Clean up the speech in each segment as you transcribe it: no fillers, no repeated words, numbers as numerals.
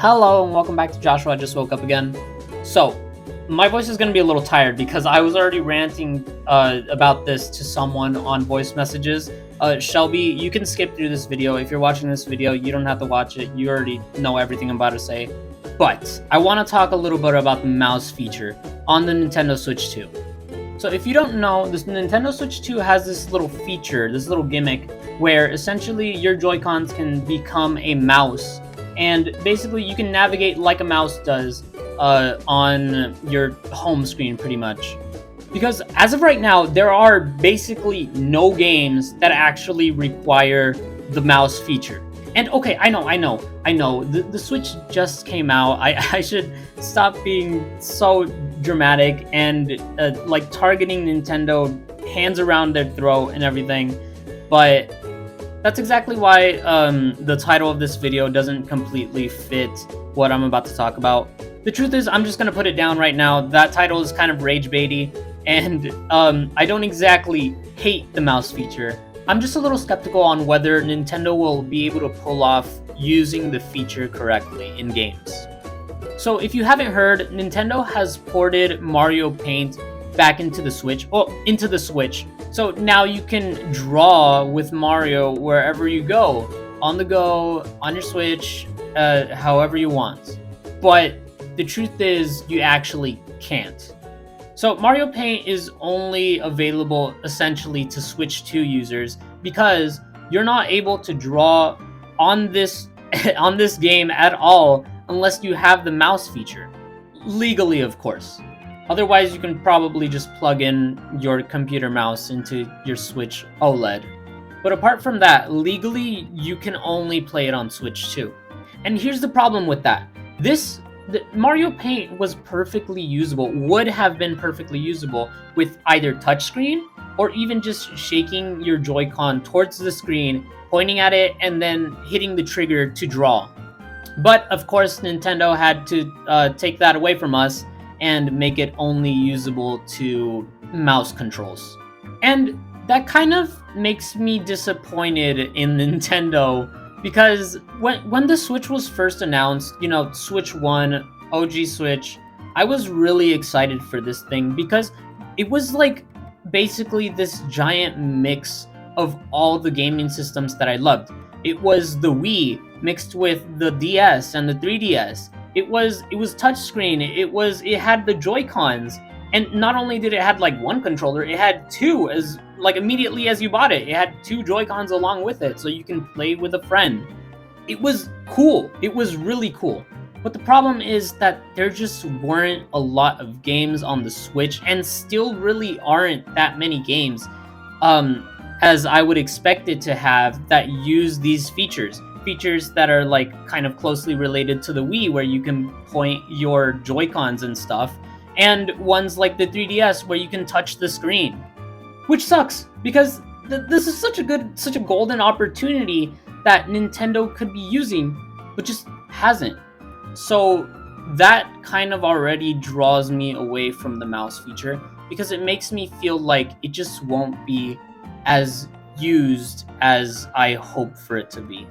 Hello and welcome back to Joshua. I just woke up again. So, my voice is going to be a little tired because I was already ranting about this to someone on voice messages. Shelby, you can skip through this video. If you're watching this video, you don't have to watch it. You already know everything I'm about to say. But I want to talk a little bit about the mouse feature on the Nintendo Switch 2. So if you don't know, this Nintendo Switch 2 has this little feature, this little gimmick, where essentially your Joy-Cons can become a mouse. And basically you can navigate like a mouse does on your home screen pretty much. Because as of right now, there are basically no games that actually require the mouse feature. And okay, I know, the Switch just came out. I should stop being so dramatic and like targeting Nintendo, hands around their throat and everything. But that's exactly why the title of this video doesn't completely fit what I'm about to talk about. The truth is, I'm just going to put it down right now. That title is kind of rage baity, and I don't exactly hate the mouse feature. I'm just a little skeptical on whether Nintendo will be able to pull off using the feature correctly in games. So if you haven't heard, Nintendo has ported Mario Paint back into the Switch. So now you can draw with Mario wherever you go, on the go, on your Switch, however you want. But the truth is, you actually can't. So Mario Paint is only available essentially to Switch 2 users because you're not able to draw on this on this game at all unless you have the mouse feature. Legally, of course. Otherwise, you can probably just plug in your computer mouse into your Switch OLED. But apart from that, legally, you can only play it on Switch 2. And here's the problem with that. The Mario Paint was perfectly usable, would have been perfectly usable with either touchscreen or even just shaking your Joy-Con towards the screen, pointing at it, and then hitting the trigger to draw. But of course, Nintendo had to take that away from us and make it only usable to mouse controls. And that kind of makes me disappointed in Nintendo because when the Switch was first announced, you know, Switch 1, OG Switch, I was really excited for this thing because it was like basically this giant mix of all the gaming systems that I loved. It was the Wii mixed with the DS and the 3DS. It was touchscreen. It had the Joy-Cons, and not only did it have like one controller, it had two as like immediately as you bought it. It had two Joy-Cons along with it, so you can play with a friend. It was cool. It was really cool. But the problem is that there just weren't a lot of games on the Switch, and still really aren't that many games, as I would expect it to have, that use these features. Features that are like kind of closely related to the Wii, where you can point your Joy-Cons and stuff, and ones like the 3DS where you can touch the screen, which sucks because this is such a golden opportunity that Nintendo could be using, but just hasn't. So that kind of already draws me away from the mouse feature because it makes me feel like it just won't be as used as I hope for it to be.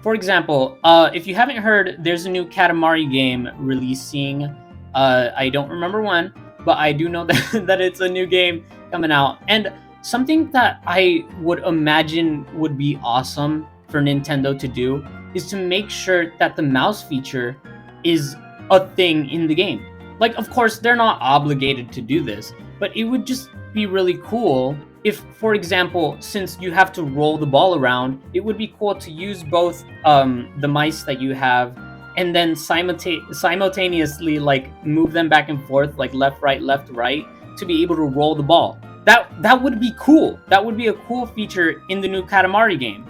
For example, if you haven't heard, there's a new Katamari game releasing. I don't remember when, but I do know that it's a new game coming out. And something that I would imagine would be awesome for Nintendo to do is to make sure that the mouse feature is a thing in the game. Like, of course, they're not obligated to do this, but it would just be really cool if, for example, since you have to roll the ball around, it would be cool to use both the mice that you have and then simultaneously like move them back and forth, like left, right, to be able to roll the ball. That would be cool. That would be a cool feature in the new Katamari game.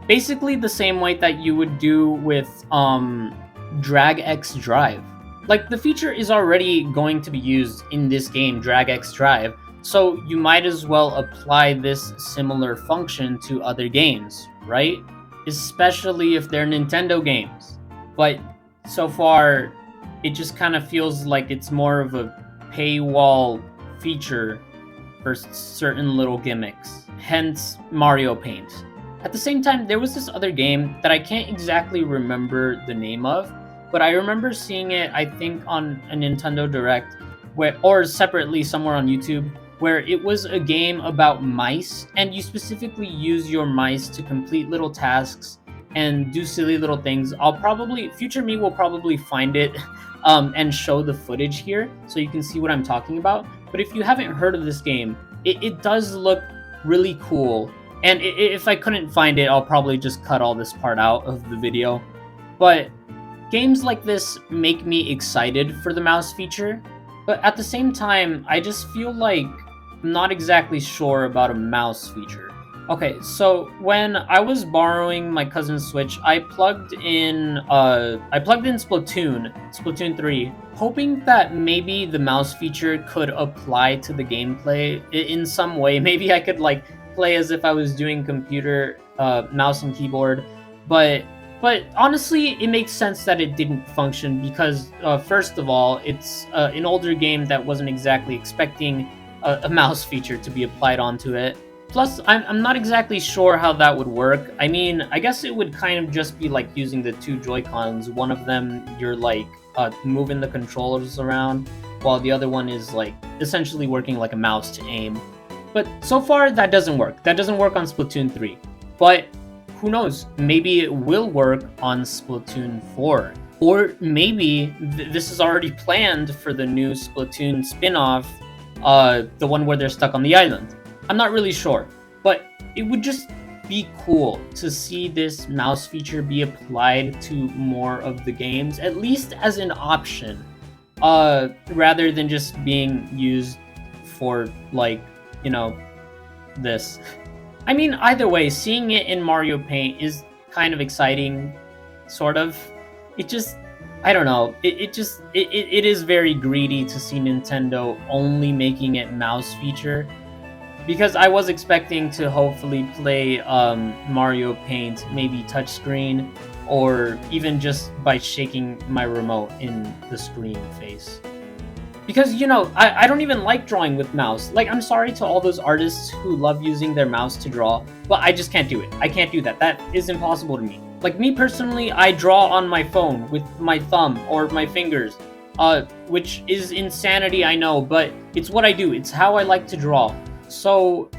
Basically the same way that you would do with Drag X Drive. Like, the feature is already going to be used in this game, Drag X Drive, so you might as well apply this similar function to other games, right? Especially if they're Nintendo games. But so far, it just kind of feels like it's more of a paywall feature for certain little gimmicks, hence Mario Paint. At the same time, there was this other game that I can't exactly remember the name of, but I remember seeing it, I think, on a Nintendo Direct, or separately somewhere on YouTube, where it was a game about mice, and you specifically use your mice to complete little tasks and do silly little things. Future me will probably find it and show the footage here so you can see what I'm talking about. But if you haven't heard of this game, it does look really cool. And if I couldn't find it, I'll probably just cut all this part out of the video. But games like this make me excited for the mouse feature. But at the same time, I just feel like I'm not exactly sure about a mouse feature. Okay, so when I was borrowing my cousin's Switch, I plugged in Splatoon 3, hoping that maybe the mouse feature could apply to the gameplay in some way. Maybe I could like play as if I was doing computer mouse and keyboard, but honestly, it makes sense that it didn't function because first of all, it's an older game that wasn't exactly expecting a mouse feature to be applied onto it. Plus, I'm not exactly sure how that would work. I mean, I guess it would kind of just be like using the two Joy-Cons. One of them, you're like moving the controllers around, while the other one is like essentially working like a mouse to aim. But so far, that doesn't work. That doesn't work on Splatoon 3. But who knows? Maybe it will work on Splatoon 4. Or maybe this is already planned for the new Splatoon spin-off, the one where they're stuck on the island. I'm not really sure, but it would just be cool to see this mouse feature be applied to more of the games, at least as an option, rather than just being used for, like, you know, this. I mean, either way, seeing it in Mario Paint is kind of exciting, sort of. It just, I don't know, it is very greedy to see Nintendo only making it mouse feature. Because I was expecting to hopefully play Mario Paint, maybe touchscreen, or even just by shaking my remote in the screen face. Because, you know, I don't even like drawing with mouse. Like, I'm sorry to all those artists who love using their mouse to draw, but I just can't do it. I can't do that. That is impossible to me. Like, me personally, I draw on my phone with my thumb or my fingers, which is insanity, I know, but it's what I do. It's how I like to draw. So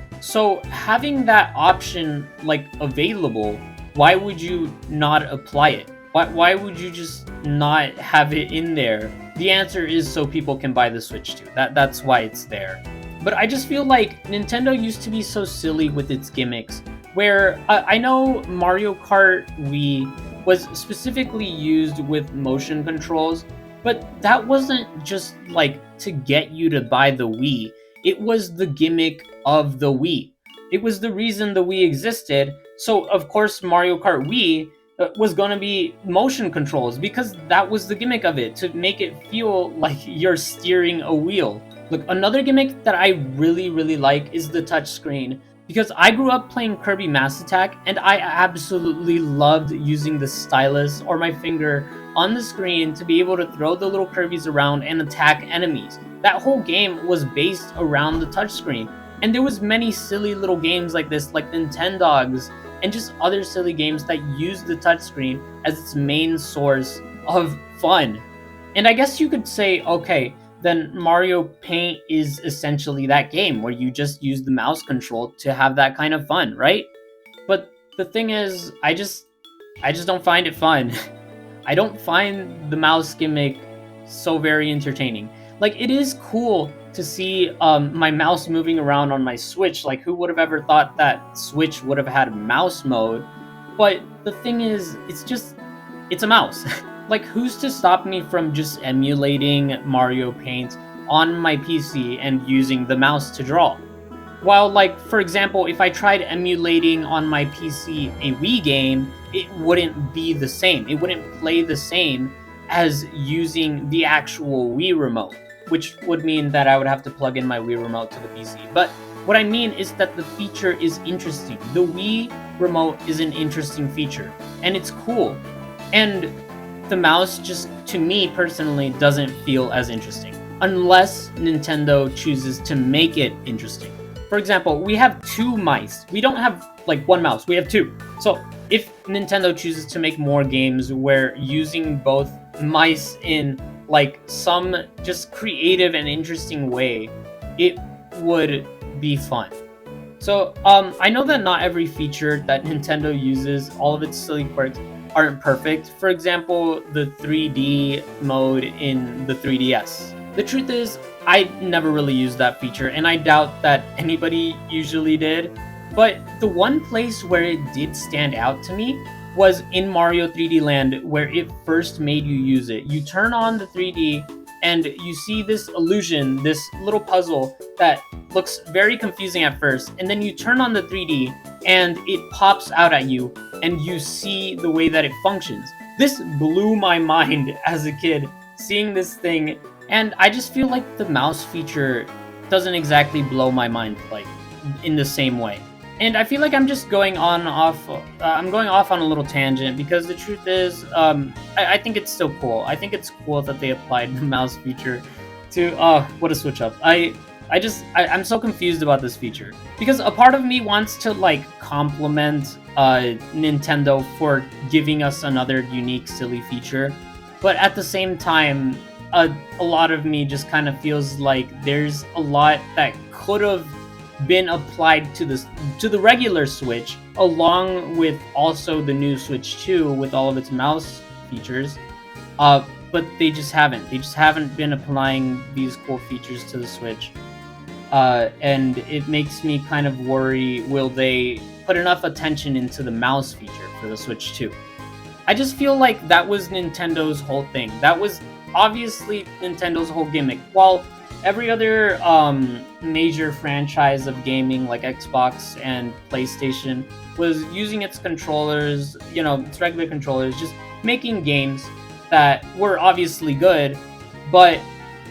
having that option like available, why would you not apply it? Why would you just not have it in there? The answer is so people can buy the Switch too. That's why it's there. But I just feel like Nintendo used to be so silly with its gimmicks, where I know Mario Kart Wii was specifically used with motion controls, but that wasn't just like to get you to buy the Wii. It was the gimmick of the Wii. It was the reason the Wii existed. So, of course, Mario Kart Wii was going to be motion controls because that was the gimmick of it, to make it feel like you're steering a wheel. Look, another gimmick that I really, really like is the touchscreen. Because I grew up playing Kirby Mass Attack, and I absolutely loved using the stylus or my finger on the screen to be able to throw the little Kirbys around and attack enemies. That whole game was based around the touchscreen. And there was many silly little games like this, like Nintendogs, and just other silly games that used the touchscreen as its main source of fun. And I guess you could say, okay, then Mario Paint is essentially that game where you just use the mouse control to have that kind of fun, right? But the thing is, I just don't find it fun. I don't find the mouse gimmick so very entertaining. Like, it is cool to see my mouse moving around on my Switch. Like, who would have ever thought that Switch would have had mouse mode? But the thing is, it's a mouse. Like, who's to stop me from just emulating Mario Paint on my PC and using the mouse to draw? While, like, for example, if I tried emulating on my PC a Wii game, it wouldn't be the same. It wouldn't play the same as using the actual Wii remote, which would mean that I would have to plug in my Wii remote to the PC. But what I mean is that the feature is interesting. The Wii remote is an interesting feature, and it's cool. And the mouse just, to me personally, doesn't feel as interesting, unless Nintendo chooses to make it interesting. For example, we have two mice. We don't have like one mouse, we have two. So if Nintendo chooses to make more games where using both mice in like some just creative and interesting way, it would be fun. So I know that not every feature that Nintendo uses, all of its silly quirks, aren't perfect. For example, the 3D mode in the 3DS. The truth is, I never really used that feature, and I doubt that anybody usually did. But the one place where it did stand out to me was in Mario 3D Land, where it first made you use it. You turn on the 3D, and you see this illusion, this little puzzle that looks very confusing at first, and then you turn on the 3D, and it pops out at you, and you see the way that it functions. This blew my mind as a kid, seeing this thing, and I just feel like the mouse feature doesn't exactly blow my mind like in the same way. And I feel like I'm just going on off. I'm going off on a little tangent because the truth is, I think it's still cool. I think it's cool that they applied the mouse feature to. What a switch up! I'm so confused about this feature because a part of me wants to like compliment Nintendo for giving us another unique, silly feature, but at the same time, a lot of me just kind of feels like there's a lot that could have been applied to the regular Switch, along with also the new Switch 2 with all of its mouse features. But they just haven't. They just haven't been applying these cool features to the Switch. And it makes me kind of worry, will they put enough attention into the mouse feature for the Switch 2? I just feel like that was Nintendo's whole thing. That was obviously Nintendo's whole gimmick. While every other major franchise of gaming like Xbox and PlayStation was using its controllers, its regular controllers, just making games that were obviously good, but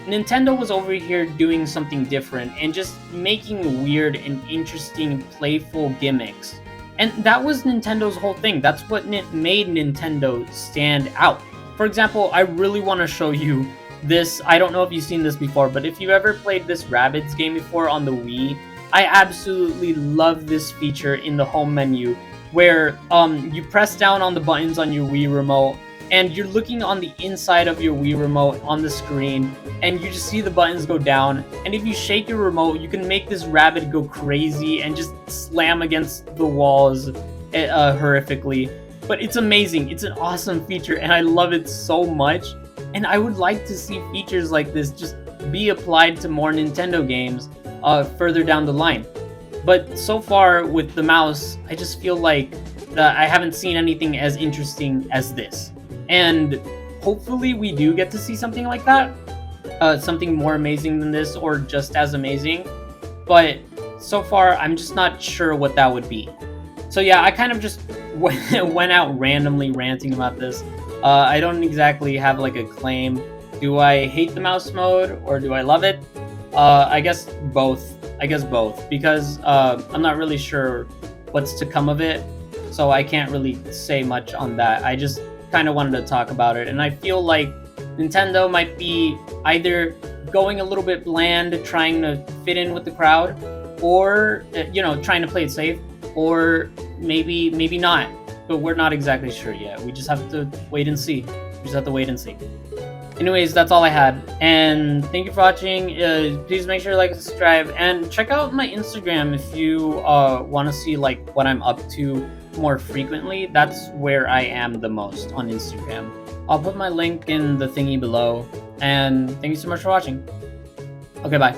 Nintendo was over here doing something different and just making weird and interesting, playful gimmicks. And that was Nintendo's whole thing. That's what made Nintendo stand out. For example, I really want to show you this. I don't know if you've seen this before, but if you've ever played this Rabbids game before on the Wii, I absolutely love this feature in the home menu where you press down on the buttons on your Wii remote and you're looking on the inside of your Wii remote on the screen and you just see the buttons go down, and if you shake your remote you can make this rabbit go crazy and just slam against the walls horrifically. But it's amazing. It's an awesome feature and I love it so much. And I would like to see features like this just be applied to more Nintendo games further down the line. But so far with the mouse, I just feel like I haven't seen anything as interesting as this. And hopefully we do get to see something like that. Something more amazing than this or just as amazing. But so far, I'm just not sure what that would be. So yeah, I kind of just went out randomly ranting about this. I don't exactly have like a claim. Do I hate the mouse mode or do I love it? I guess both. Because I'm not really sure what's to come of it, so I can't really say much on that. I just kind of wanted to talk about it, and I feel like Nintendo might be either going a little bit bland, trying to fit in with the crowd, or trying to play it safe, or maybe not. But we're not exactly sure yet. We just have to wait and see. Anyways, that's all I had. And thank you for watching. Please make sure to like and subscribe. And check out my Instagram if you want to see like what I'm up to more frequently. That's where I am the most, on Instagram. I'll put my link in the thingy below. And thank you so much for watching. Okay, bye.